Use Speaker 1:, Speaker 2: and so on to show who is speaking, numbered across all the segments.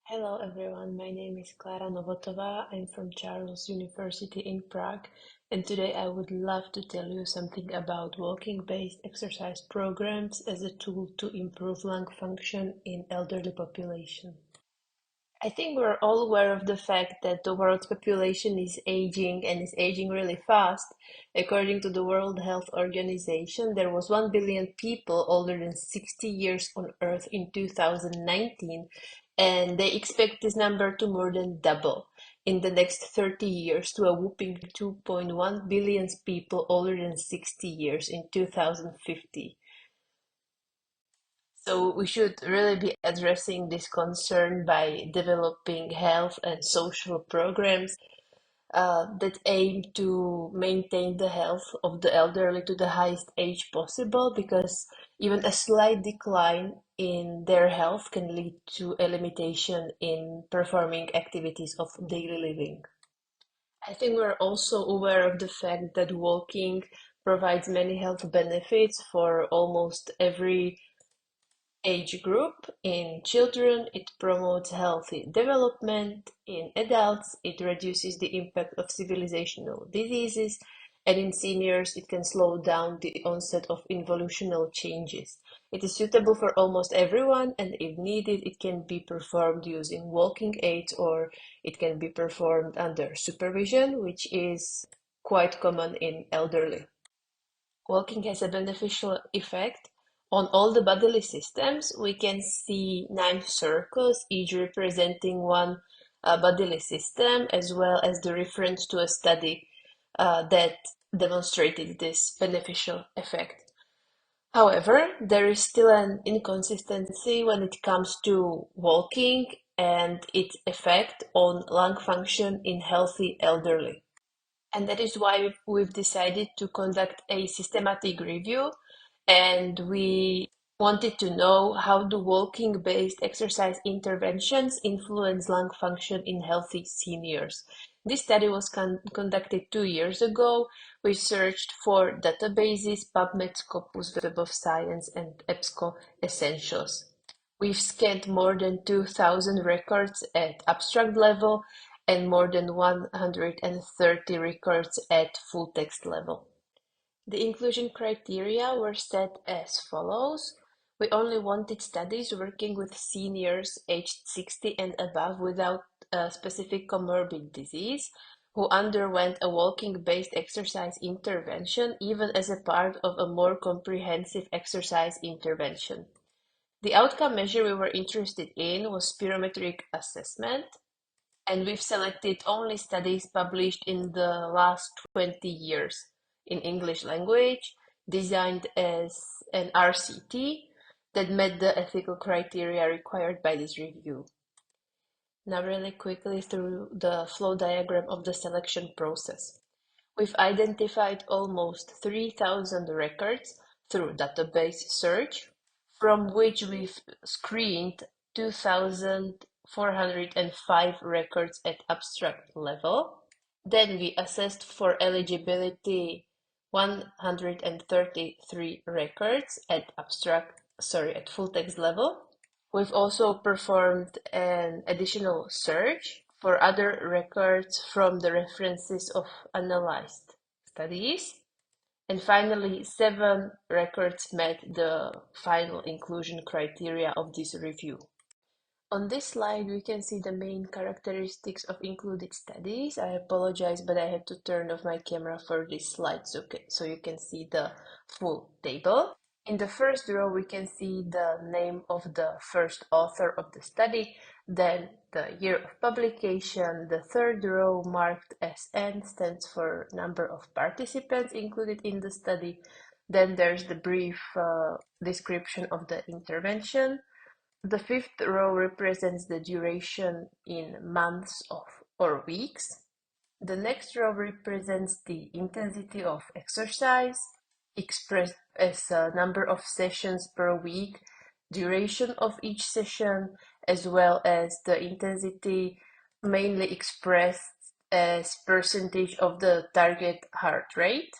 Speaker 1: Hello everyone, my name is Klara Novotova. I'm from Charles University in Prague, and today I would love to tell you something about walking-based exercise programs as a tool to improve lung function in elderly population. I think we're all aware of the fact that the world's population is aging and is aging really fast. According to the World Health Organization, there was 1 billion people older than 60 years on Earth in 2019, and they expect this number to more than double in the next 30 years to a whopping 2.1 billion people older than 60 years in 2050. So we should really be addressing this concern by developing health and social programs that aim to maintain the health of the elderly to the highest age possible, because even a slight decline in their health can lead to a limitation in performing activities of daily living. I think we're also aware of the fact that walking provides many health benefits for almost every age group. In children, it promotes healthy development. In adults, it reduces the impact of civilizational diseases. And in seniors, it can slow down the onset of involutional changes. It is suitable for almost everyone, and if needed, it can be performed using walking aids or it can be performed under supervision, which is quite common in elderly. Walking has a beneficial effect on all the bodily systems. We can see 9 circles, each representing one bodily system, as well as the reference to a study that demonstrated this beneficial effect. However, there is still an inconsistency when it comes to walking and its effect on lung function in healthy elderly. And that is why we've decided to conduct a systematic review, and we wanted to know how do walking-based exercise interventions influence lung function in healthy seniors. This study was conducted 2 years ago. We searched for databases, PubMed, Scopus, Web of Science, and EBSCO Essentials. We've scanned more than 2,000 records at abstract level and more than 130 records at full text level. The inclusion criteria were set as follows. We only wanted studies working with seniors aged 60 and above without a specific comorbid disease who underwent a walking-based exercise intervention, even as a part of a more comprehensive exercise intervention. The outcome measure we were interested in was spirometric assessment, and we've selected only studies published in the last 20 years in English language, designed as an RCT that met the ethical criteria required by this review. Now, really quickly through the flow diagram of the selection process. We've identified almost 3,000 records through database search, from which we've screened 2,405 records at abstract level. Then we assessed for eligibility 133 records at full text level. We've also performed an additional search for other records from the references of analyzed studies. And finally, 7 records met the final inclusion criteria of this review. On this slide, we can see the main characteristics of included studies. I apologize, but I had to turn off my camera for this slide so you can see the full table. In the first row, we can see the name of the first author of the study, then the year of publication. The third row, marked as N, stands for number of participants included in the study. Then there's the brief description of the intervention. The fifth row represents the duration in months or weeks. The next row represents the intensity of exercise, expressed as a number of sessions per week, duration of each session, as well as the intensity mainly expressed as percentage of the target heart rate.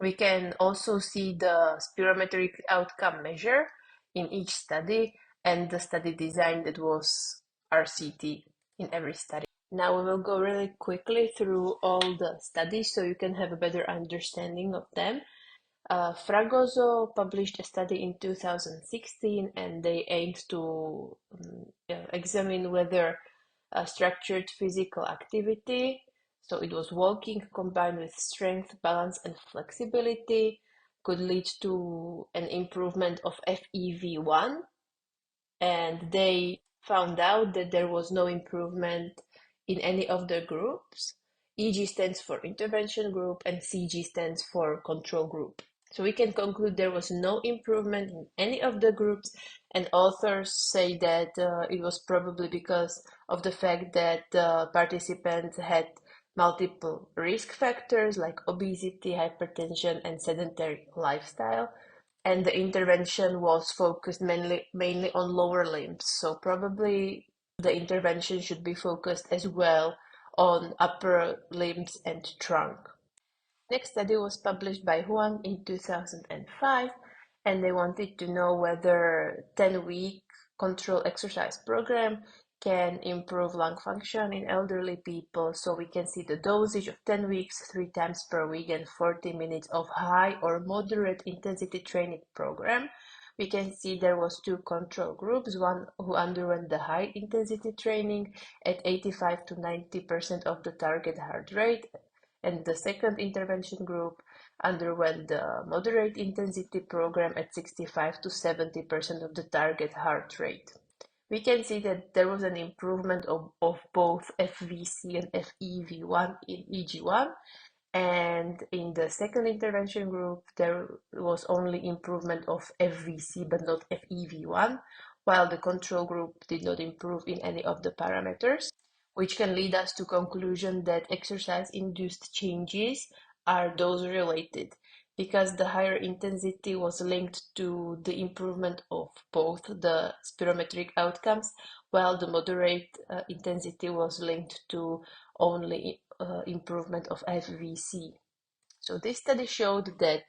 Speaker 1: We can also see the spirometric outcome measure in each study and the study design that was RCT in every study. Now we will go really quickly through all the studies so you can have a better understanding of them. Fragoso published a study in 2016 and they aimed to examine whether structured physical activity, so it was walking combined with strength, balance, and flexibility, could lead to an improvement of FEV1, and they found out that there was no improvement in any of the groups. EG stands for intervention group and CG stands for control group. So we can conclude there was no improvement in any of the groups, and authors say that it was probably because of the fact that the participants had multiple risk factors like obesity, hypertension, and sedentary lifestyle, and the intervention was focused mainly on lower limbs. So probably the intervention should be focused as well on upper limbs and trunk. Next study was published by Huang in 2005, and they wanted to know whether 10-week control exercise program can improve lung function in elderly people. So we can see the dosage of 10 weeks, 3 times per week, and 40 minutes of high or moderate intensity training program. We can see there was two control groups, one who underwent the high intensity training at 85 to 90% of the target heart rate, and the second intervention group underwent the moderate intensity program at 65 to 70% of the target heart rate. We can see that there was an improvement of both FVC and FEV1 in EG1, and in the second intervention group, there was only improvement of FVC but not FEV1, while the control group did not improve in any of the parameters, which can lead us to conclusion that exercise-induced changes are dose-related, because the higher intensity was linked to the improvement of both the spirometric outcomes, while the moderate intensity was linked to only improvement of FVC. So this study showed that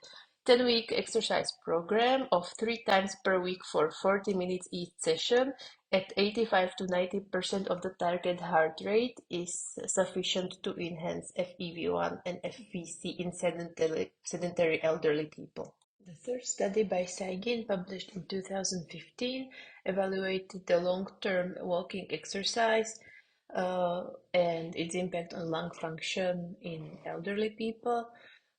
Speaker 1: 10-week exercise program of 3 times per week for 40 minutes each session at 85 to 90% of the target heart rate is sufficient to enhance FEV1 and FVC in sedentary elderly people. The third study by Saigin, published in 2015, evaluated the long-term walking exercise and its impact on lung function in elderly people.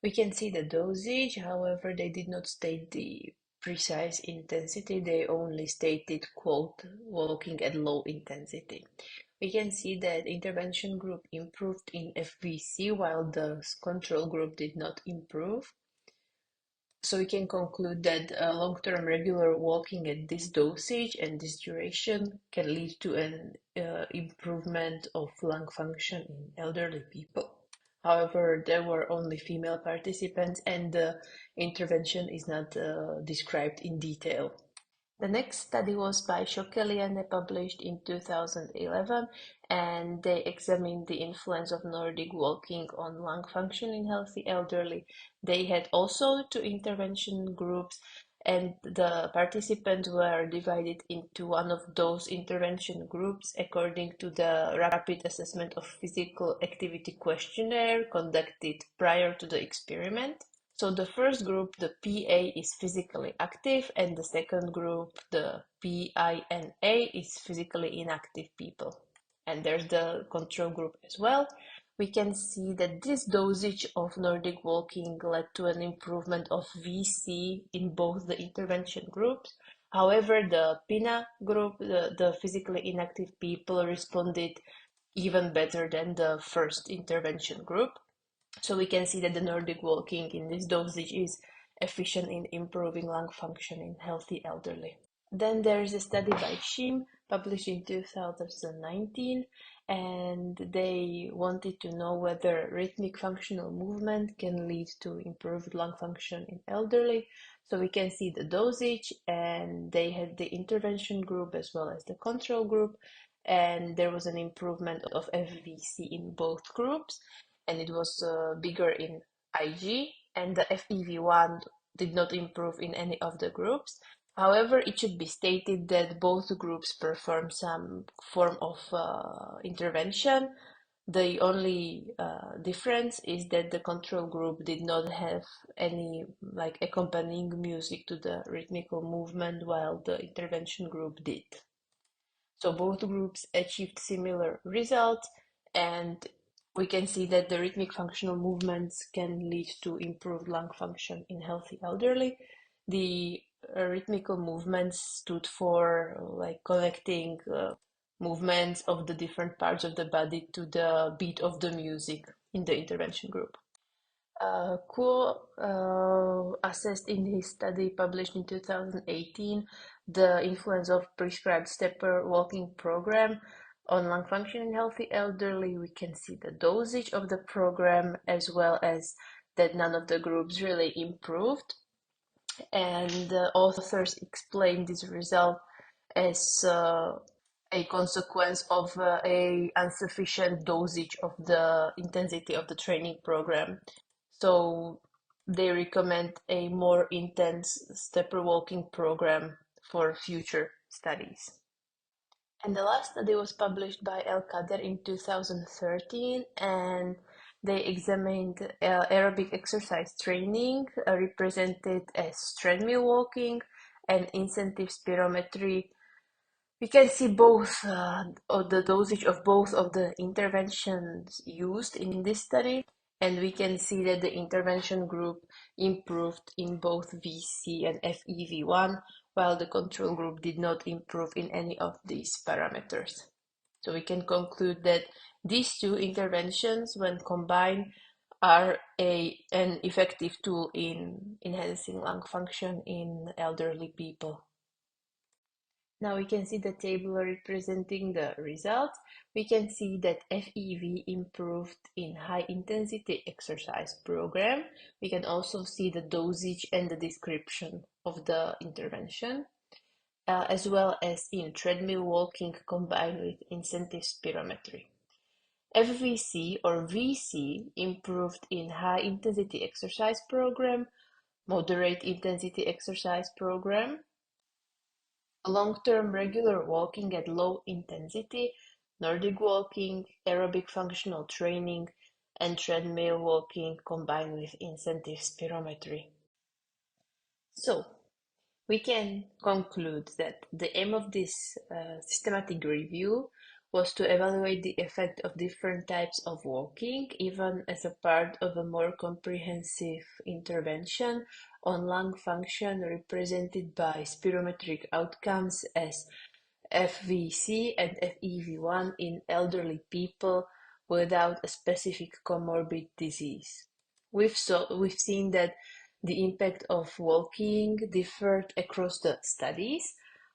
Speaker 1: We can see the dosage, however, they did not state the precise intensity, they only stated, quote, walking at low intensity. We can see that intervention group improved in FVC while the control group did not improve. So we can conclude that long-term regular walking at this dosage and this duration can lead to an improvement of lung function in elderly people. However, there were only female participants and the intervention is not described in detail. The next study was by Shokeliane, published in 2011, and they examined the influence of Nordic walking on lung function in healthy elderly. They had also two intervention groups, and the participants were divided into one of those intervention groups according to the rapid assessment of physical activity questionnaire conducted prior to the experiment. So the first group, the PA, is physically active, and the second group, the PINA, is physically inactive people. And there's the control group as well. We can see that this dosage of Nordic walking led to an improvement of VC in both the intervention groups. However, the PINA group, the physically inactive people, responded even better than the first intervention group. So we can see that the Nordic walking in this dosage is efficient in improving lung function in healthy elderly. Then there is a study by Shim, published in 2019, and they wanted to know whether rhythmic functional movement can lead to improved lung function in elderly. So we can see the dosage, and they had the intervention group as well as the control group, and there was an improvement of FVC in both groups, and it was bigger in IG, and the FEV1 did not improve in any of the groups. However, it should be stated that both groups perform some form of intervention. The only difference is that the control group did not have any like accompanying music to the rhythmical movement, while the intervention group did. So both groups achieved similar results, and we can see that the rhythmic functional movements can lead to improved lung function in healthy elderly. The rhythmical movements stood for like connecting movements of the different parts of the body to the beat of the music in the intervention group. Kuo assessed in his study published in 2018 the influence of prescribed stepper walking program on lung function in healthy elderly. We can see the dosage of the program as well as that none of the groups really improved. And the authors explained this result as a consequence of a insufficient dosage of the intensity of the training program. So they recommend a more intense stepper walking program for future studies. And the last study was published by El Kader in 2013, and they examined aerobic exercise training represented as treadmill walking and incentive spirometry. We can see both of the dosage of both of the interventions used in this study, and we can see that the intervention group improved in both VC and FEV1, while the control group did not improve in any of these parameters. So we can conclude that these two interventions, when combined, are an effective tool in enhancing lung function in elderly people. Now we can see the table representing the results. We can see that FEV improved in high intensity exercise program. We can also see the dosage and the description of the intervention, as well as in treadmill walking combined with incentive spirometry. FVC or VC improved in high intensity exercise program, moderate intensity exercise program, long-term regular walking at low intensity, Nordic walking, aerobic functional training, and treadmill walking combined with incentive spirometry. So, we can conclude that the aim of this systematic review was to evaluate the effect of different types of walking, even as a part of a more comprehensive intervention on lung function represented by spirometric outcomes as FVC and FEV1 in elderly people without a specific comorbid disease. We've seen that the impact of walking differed across the studies.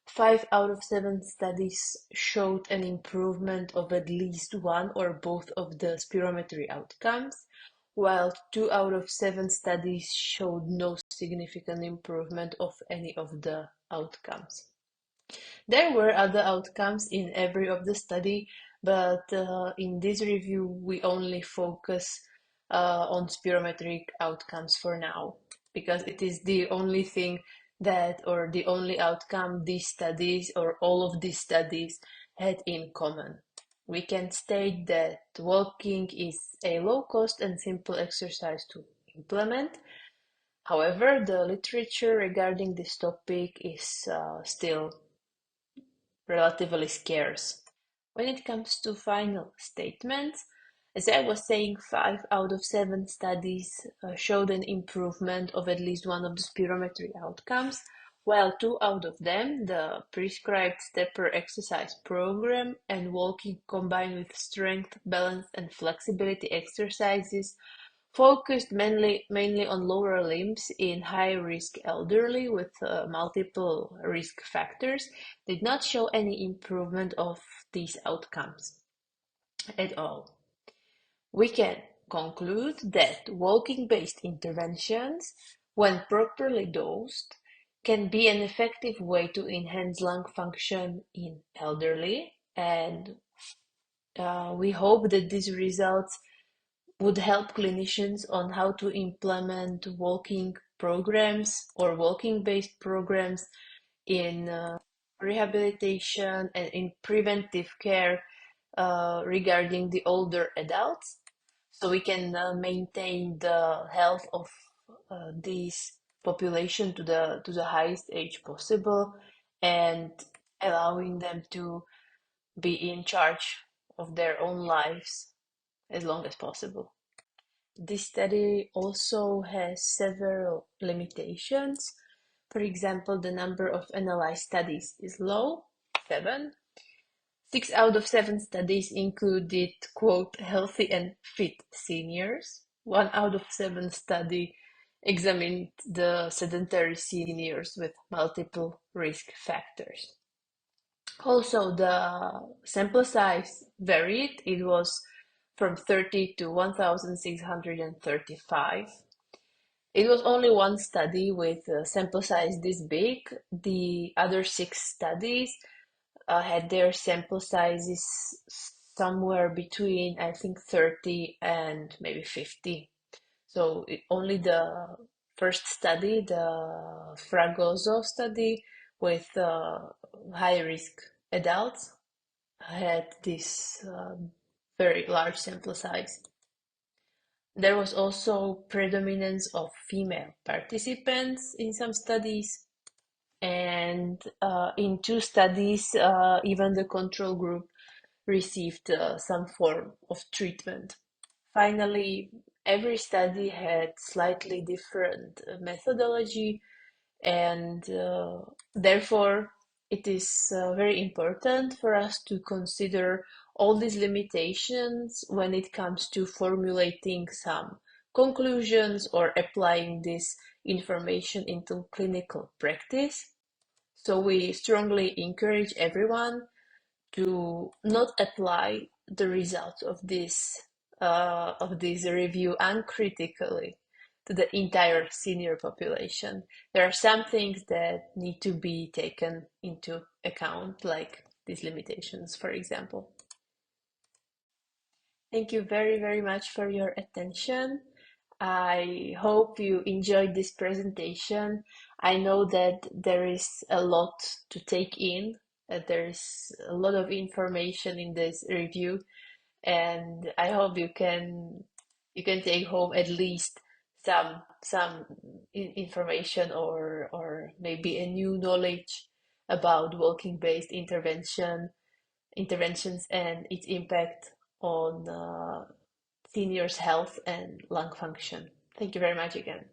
Speaker 1: 5 out of 7 studies showed an improvement of at least one or both of the spirometry outcomes, while 2 out of 7 studies showed no significant improvement of any of the outcomes. There were other outcomes in every of the study, but in this review we only focus on spirometric outcomes for now, because it is the only thing that, or the only outcome these studies or all of these studies had in common. We can state that walking is a low cost and simple exercise to implement. However, the literature regarding this topic is still relatively scarce. When it comes to final statements, as I was saying, 5 out of 7 studies showed an improvement of at least one of the spirometry outcomes, while 2 out of them, the prescribed stepper exercise program and walking combined with strength, balance, and flexibility exercises, focused mainly on lower limbs in high-risk elderly with multiple risk factors, did not show any improvement of these outcomes at all. We can conclude that walking-based interventions, when properly dosed, can be an effective way to enhance lung function in elderly, and we hope that these results would help clinicians on how to implement walking programs or walking-based programs in rehabilitation and in preventive care regarding the older adults, so we can maintain the health of this population to the highest age possible, and allowing them to be in charge of their own lives as long as possible. This study also has several limitations. For example, the number of analyzed studies is low, 7. 6 out of 7 studies included, quote, healthy and fit seniors. 1 out of 7 study examined the sedentary seniors with multiple risk factors. Also, the sample size varied. It was from 30 to 1,635. It was only one study with a sample size this big. The other 6 studies had their sample sizes somewhere between, I think, 30 and maybe 50. So only the first study, the Fragoso study with high risk adults, had this very large sample size. There was also predominance of female participants in some studies, and in 2 studies, even the control group received some form of treatment. Finally, every study had slightly different methodology, and therefore it is very important for us to consider all these limitations when it comes to formulating some conclusions or applying this information into clinical practice. So we strongly encourage everyone to not apply the results of this review uncritically to the entire senior population. There are some things that need to be taken into account, like these limitations, for example. Thank you very, very much for your attention. I hope you enjoyed this presentation. I know that there is a lot to take in, that there is a lot of information in this review, and I hope you can take home at least some information, or maybe a new knowledge about walking-based interventions and its impact on seniors' health and lung function. Thank you very much again.